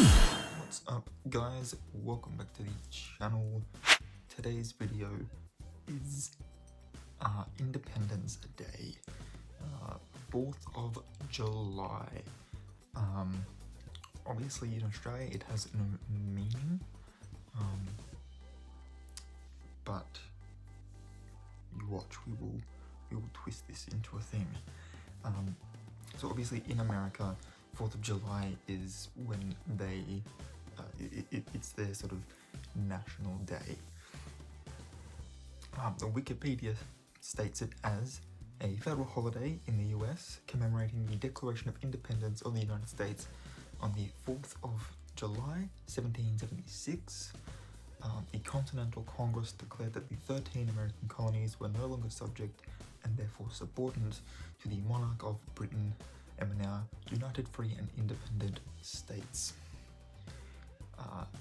What's up, guys? Welcome back to the channel. Today's video is Independence Day, 4th of July. Obviously in Australia it has no meaning, but you watch, we will twist this into a thing. So obviously in America, 4th of July is when they, it's their sort of national day. The Wikipedia states it as a federal holiday in the US commemorating the Declaration of Independence of the United States on the 4th of July, 1776. The Continental Congress declared that the 13 American colonies were no longer subject and therefore subordinate to the monarch of Britain and were now united, free and independent states.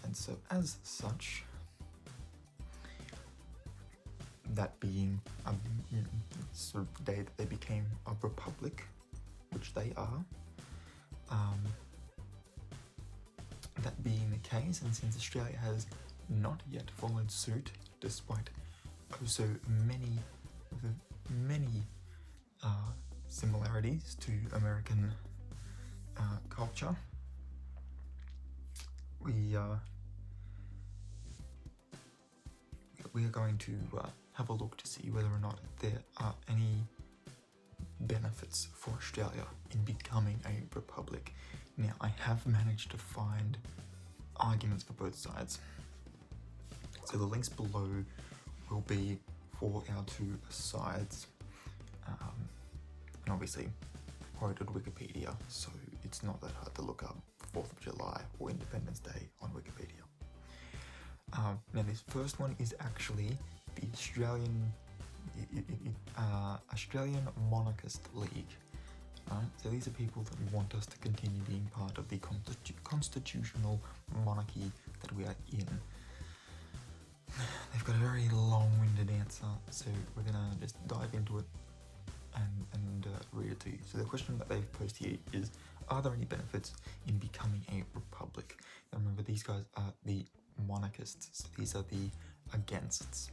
And so as such, that being a sort of day that they became a republic, which they are, that being the case, and since Australia has not yet followed suit, despite so many similarities to American culture, we are going to have a look to see whether or not there are any benefits for Australia in becoming a republic. Now, I have managed to find arguments for both sides, so the links below will be for our two sides, and obviously quoted Wikipedia, so it's not that hard to look up 4th of July or Independence Day on Wikipedia. Now this first one is actually the Australian Monarchist League. So these are people that want us to continue being part of the constitutional monarchy that we are in. They've got a very long-winded answer, so we're gonna just dive into it and read it to you. So the question that they've posed here is, are there any benefits in becoming a republic? Now remember, these guys are the monarchists, so these are the againssts.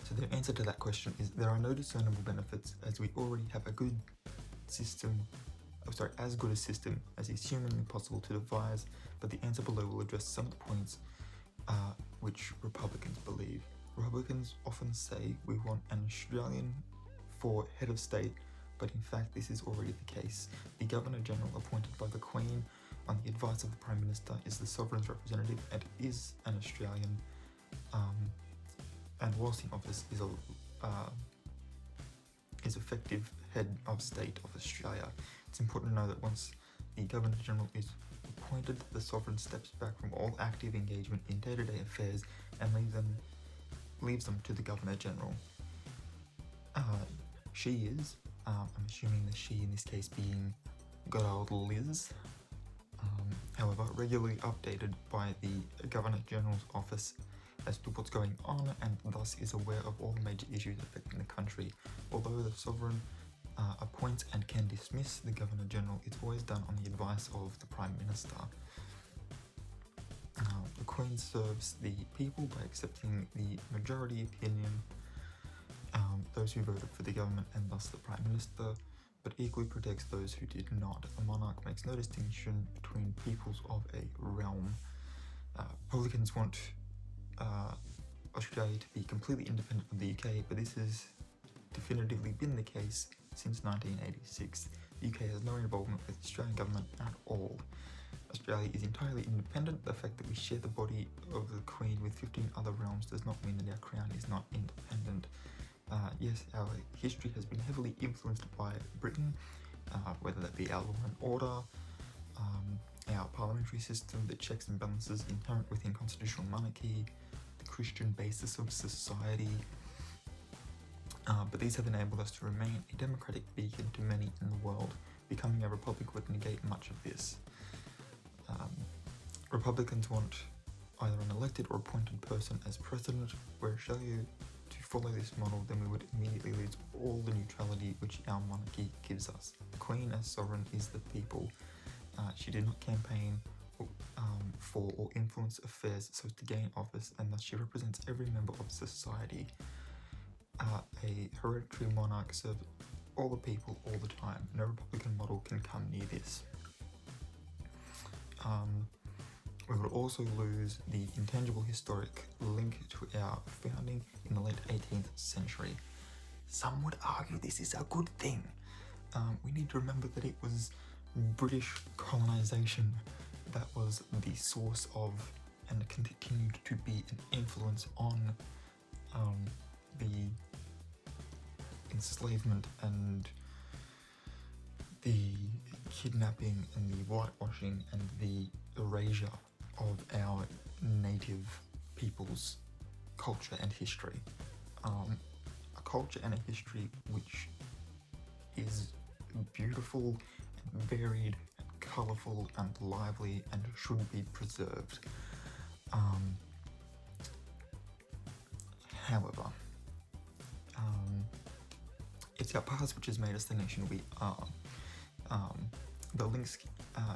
So their answer to that question is, there are no discernible benefits, as we already have a good system, as good a system as is humanly possible to devise, but the answer below will address some of the points which Republicans believe. Republicans often say we want an Australian for head of state, but in fact this is already the case. The Governor-General appointed by the Queen on the advice of the Prime Minister is the Sovereign's representative and is an Australian, and whilst in office is effective head of state of Australia. It's important to know that once the Governor-General is appointed, the Sovereign steps back from all active engagement in day-to-day affairs and leaves them to the Governor-General. She is, I'm assuming the she in this case being good old Liz, however, regularly updated by the Governor-General's office as to what's going on, and thus is aware of all the major issues affecting the country. Although the Sovereign appoints and can dismiss the Governor-General, it's always done on the advice of the Prime Minister. The Queen serves the people by accepting the majority opinion, those who voted for the government and thus the Prime Minister, but equally protects those who did not. The monarch makes no distinction between peoples of a realm. Republicans want Australia to be completely independent of the UK, but this has definitively been the case since 1986. The UK has no involvement with the Australian government at all. Australia is entirely independent. The fact that we share the body of the Queen with 15 other realms does not mean that our crown is not independent. Yes, our history has been heavily influenced by Britain, whether that be our law and order, our parliamentary system, the checks and balances inherent within constitutional monarchy, the Christian basis of society, but these have enabled us to remain a democratic beacon to many in the world. Becoming a republic would negate much of this. Republicans want either an elected or appointed person as president. Were Australia to follow this model, then we would immediately lose all the neutrality which our monarchy gives us. The Queen as sovereign is the people. She did not campaign for or influence affairs so as to gain office, and thus she represents every member of society. A hereditary monarch serves all the people all the time. No Republican model can come near this. We would also lose the intangible historic link to our founding in the late 18th century. Some would argue this is a good thing. We need to remember that it was British colonisation that was the source of and continued to be an influence on the enslavement and the kidnapping and the whitewashing and the erasure of our native people's culture and history. A culture and a history which is beautiful and varied and colourful and lively and should be preserved. However, it's our past which has made us the nation we are. The links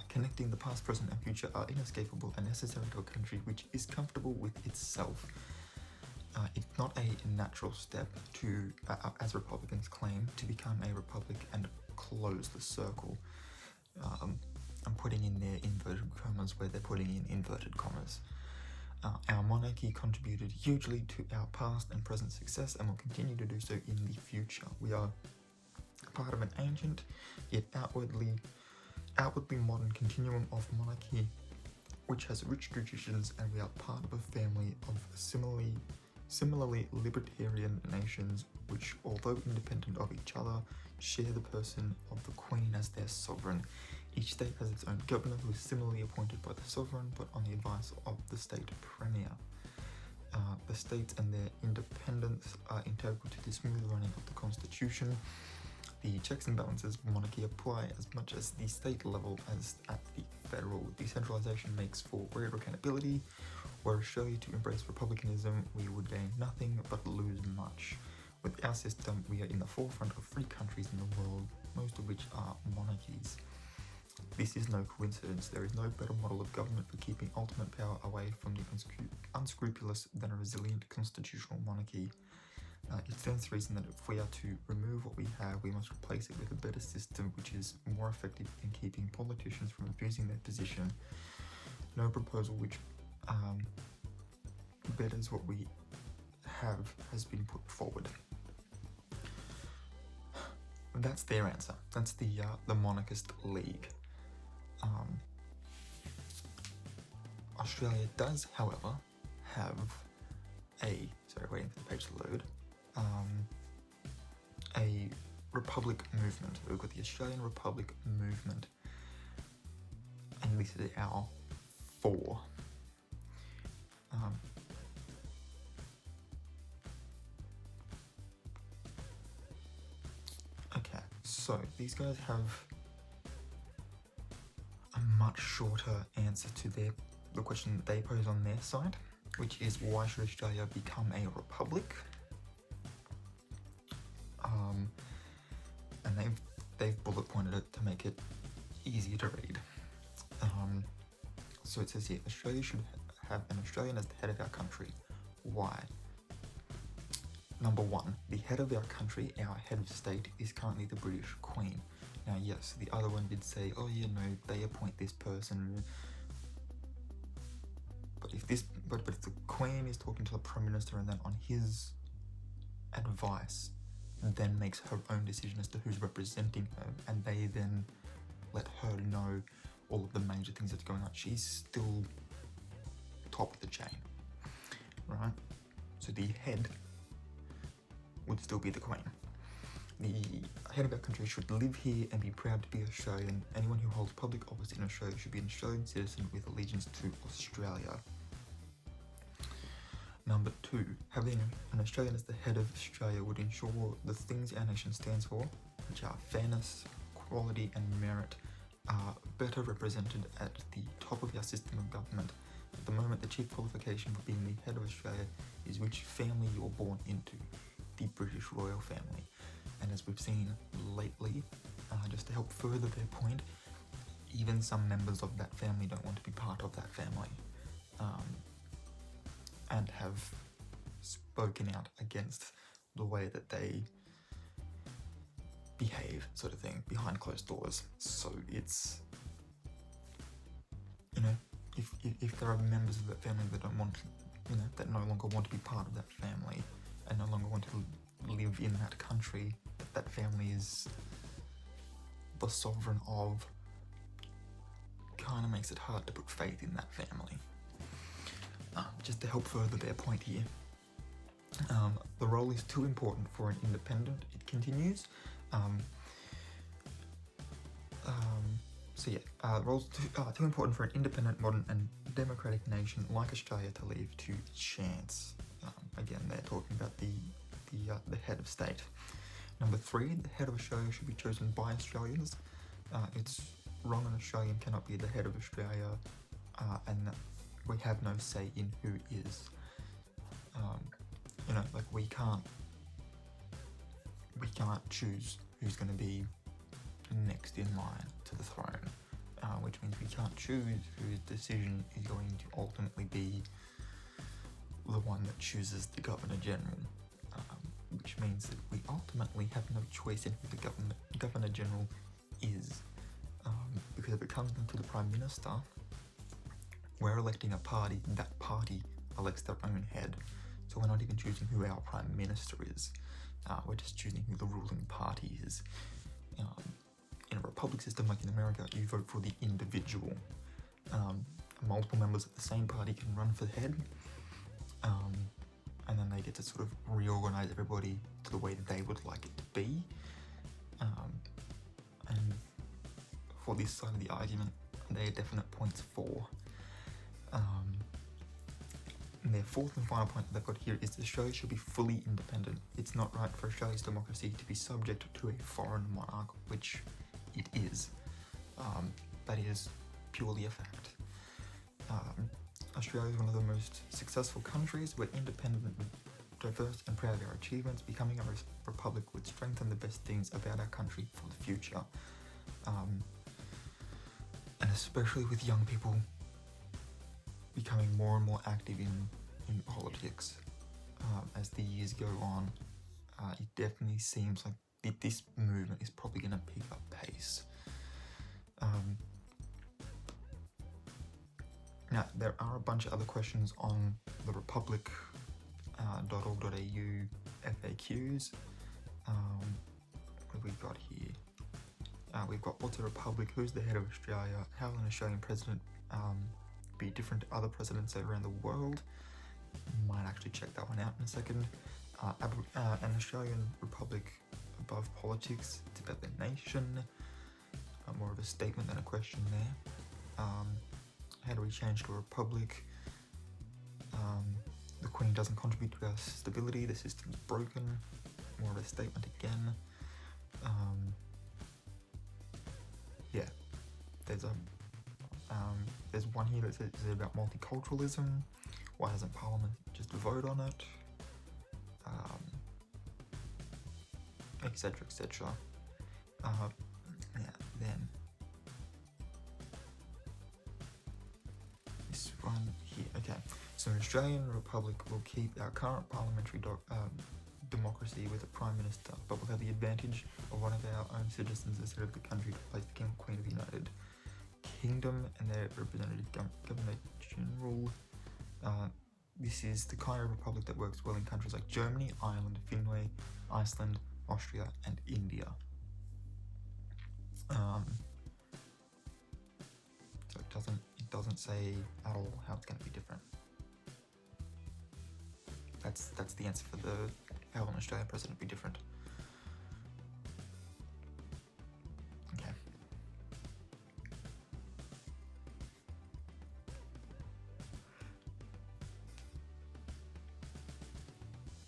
connecting the past, present and future are inescapable and necessary to a country which is comfortable with itself. It's not a natural step to, as Republicans claim, to become a republic and close the circle. I'm putting in their inverted commas where they're putting in inverted commas. Our monarchy contributed hugely to our past and present success and will continue to do so in the future. We are part of an ancient yet outwardly modern continuum of monarchy which has rich traditions, and we are part of a family of similarly libertarian nations which, although independent of each other, share the person of the Queen as their sovereign. Each state has its own governor who is similarly appointed by the sovereign but on the advice of the state premier. The states and their independence are integral to the smooth running of the constitution. The checks and balances of monarchy apply as much as the state level as at the federal. Decentralisation makes for greater accountability. Were Australia to embrace republicanism, we would gain nothing but lose much. With our system, we are in the forefront of free countries in the world, most of which are monarchies. This is no coincidence. There is no better model of government for keeping ultimate power away from the unscrupulous than a resilient constitutional monarchy. It stands to reason that if we are to remove what we have, we must replace it with a better system which is more effective in keeping politicians from abusing their position. No proposal which betters what we have has been put forward. That's their answer. That's the Monarchist League. Australia does, however, have waiting for the page to load, a republic movement. We've got the Australian Republic movement, and this is our 4. Okay, so these guys have a much shorter answer to the question that they pose on their side, which is, why should Australia become a republic? And they've bullet pointed it to make it easier to read. So it says here, Australia should have an Australian as the head of our country. Why? Number 1, the head of our country, our head of state, is currently the British Queen. Now yes, the other one did say, oh yeah, no, they appoint this person. But if the Queen is talking to the Prime Minister and then on his advice then makes her own decision as to who's representing her, and they then let her know all of the major things that's going on, she's still top of the chain, right? So the head would still be the Queen. The head of our country should live here and be proud to be Australian. Anyone who holds public office in Australia should be an Australian citizen with allegiance to Australia. Number 2, having an Australian as the head of Australia would ensure the things our nation stands for, which are fairness, quality and merit, are better represented at the top of our system of government. At the moment, the chief qualification for being the head of Australia is which family you're born into, the British royal family. And as we've seen lately, just to help further their point, even some members of that family don't want to be part of that family, and have spoken out against the way that they behave, sort of thing, behind closed doors. So it's, if there are members of that family that don't want, that no longer want to be part of that family and no longer want to live in that country that family is the sovereign of, kind of makes it hard to put faith in that family. Just to help further their point here, the role is too important for an independent, it continues. The role is too important for an independent, modern and democratic nation like Australia to leave to chance. Again, they're talking about the head of state. Number 3, the head of Australia should be chosen by Australians. It's wrong an Australian cannot be the head of Australia, and we have no say in who is. We can't choose who's going to be next in line to the throne, which means we can't choose whose decision is going to ultimately be the one that chooses the Governor General, which means that we ultimately have no choice in who the Governor General is, because if it comes down to the Prime Minister, we're electing a party, that party elects their own head, so we're not even choosing who our Prime Minister is, we're just choosing who the ruling party is. In a republic system like in America, you vote for the individual. Multiple members of the same party can run for the head, and then they get to sort of reorganize everybody to the way that they would like it to be. And for this side of the argument, there are definite points for. And their fourth and final point that they've got here is that Australia should be fully independent. It's not right for Australia's democracy to be subject to a foreign monarch, which it is. That is purely a fact. Australia is one of the most successful countries. We're independent, diverse and proud of our achievements. Becoming a republic would strengthen the best things about our country for the future. And especially with young people becoming more and more active in politics as the years go on, it definitely seems like this movement is probably going to pick up pace. Now, there are a bunch of other questions on the republic.org.au FAQs. What have we got here? We've got what's a republic, who's the head of Australia, how will an Australian president be different to other presidents around the world. Might actually check that one out in a second. An Australian republic above politics, it's about the nation. More of a statement than a question there. How do we change to a republic? The Queen doesn't contribute to our stability, the system's broken. More of a statement again. There's one here that says about multiculturalism. Why doesn't Parliament just vote on it? Etc. etc. Then this one here. Okay, so an Australian republic will keep our current parliamentary democracy with a prime minister, but will have the advantage of one of our own citizens instead of the country to place the King or Queen of the United Kingdom and their representative Governor General. This is the kind of republic that works well in countries like Germany, Ireland, Finland, Iceland, Austria, and India. So it doesn't say at all how it's going to be different. That's the answer for the how will an Australian president be different. Okay.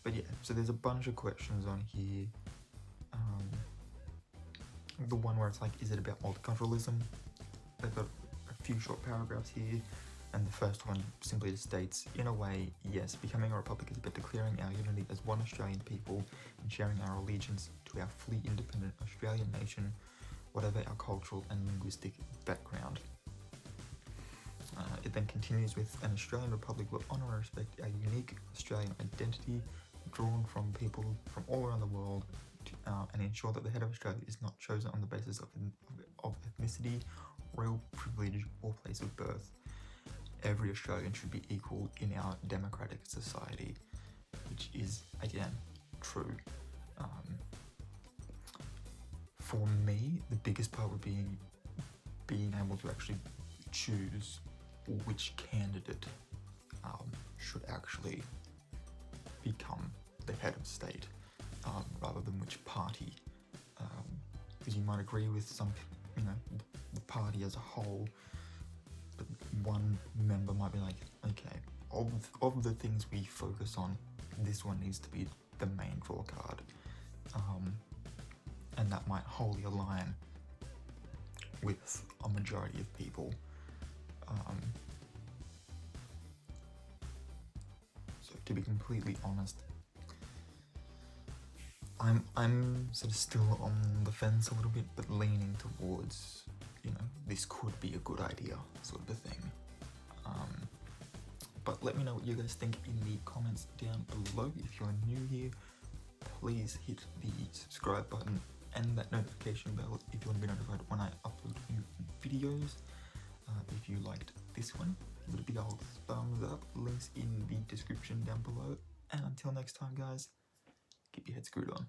But yeah, so there's a bunch of questions on here. The one where it's like, is it about multiculturalism? They've got a few short paragraphs here, and the first one simply states, in a way, yes, becoming a republic is about declaring our unity as one Australian people and sharing our allegiance to our fully independent Australian nation whatever our cultural and linguistic background. It then continues with an Australian Republic will honour and respect our unique Australian identity, drawn from people from all around the world, and ensure that the head of Australia is not chosen on the basis of ethnicity, royal privilege, or place of birth. Every Australian should be equal in our democratic society, which is, again, true. For me, the biggest part would be being able to actually choose which candidate should actually become the head of state, rather than which party. Because you might agree with some, the party as a whole, but one member might be like, okay, of the things we focus on, this one needs to be the main draw card. And that might wholly align with a majority of people. So to be completely honest, I'm sort of still on the fence a little bit, but leaning towards, this could be a good idea, sort of a thing. But let me know what you guys think in the comments down below. If you're new here, please hit the subscribe button and that notification bell if you want to be notified when I upload new videos. If you liked this one, give it a big old thumbs up. Links in the description down below. And until next time, guys, keep your head screwed on.